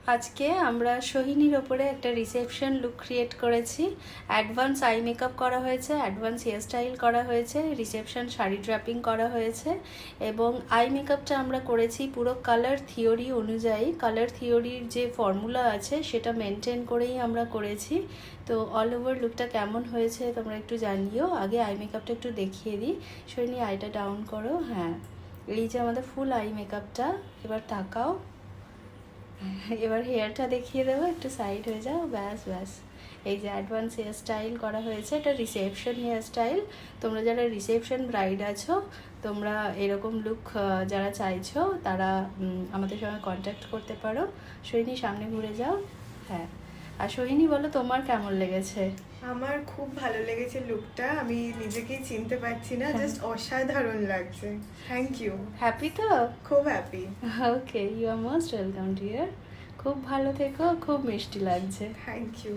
আজকে আমরা সোহিনীর ওপরে একটা রিসেপশন লুক ক্রিয়েট করেছি। অ্যাডভান্স আই মেকআপ করা হয়েছে, অ্যাডভান্স হেয়ার স্টাইল করা হয়েছে, রিসেপশন শাড়ি ড্রাপিং করা হয়েছে এবং আই মেকআপটা আমরা করেছি পুরো কালার থিওরি অনুযায়ী। কালার থিওরির যে ফর্মুলা আছে সেটা মেনটেন করেই আমরা করেছি। তো অল ওভার লুকটা কেমন হয়েছে তোমরা একটু জানিও। আগে আই মেকআপটা একটু দেখিয়ে দিই। সোহিনী আইটা ডাউন করো। হ্যাঁ, এই যে আমাদের ফুল আই মেকআপটা। এবার তাকাও। এবার হেয়ারটা দেখিয়ে দেবো, একটু সাইড হয়ে যাও। ব্যাস ব্যাস, এই যে অ্যাডভান্স হেয়ার স্টাইল করা হয়েছে, এটা রিসেপশন হেয়ার স্টাইল। তোমরা যারা রিসেপশন ব্রাইড আছো, তোমরা এরকম লুক যারা চাইছো তারা আমাদের সঙ্গে কন্ট্যাক্ট করতে পারো। সোহিনী সামনে ঘুরে যাও। হ্যাঁ, আর সোহিনী বলো তোমার কেমন লেগেছে? আমার খুব ভালো লেগেছে লুকটা, আমি নিজেকেই চিনতে পারছি না, জাস্ট অসাধারণ লাগছে। Thank you. হ্যাপি তো? খুব happy. Okay, you are most welcome dear. খুব ভালো থেকো, খুব মিষ্টি লাগছে। Thank you.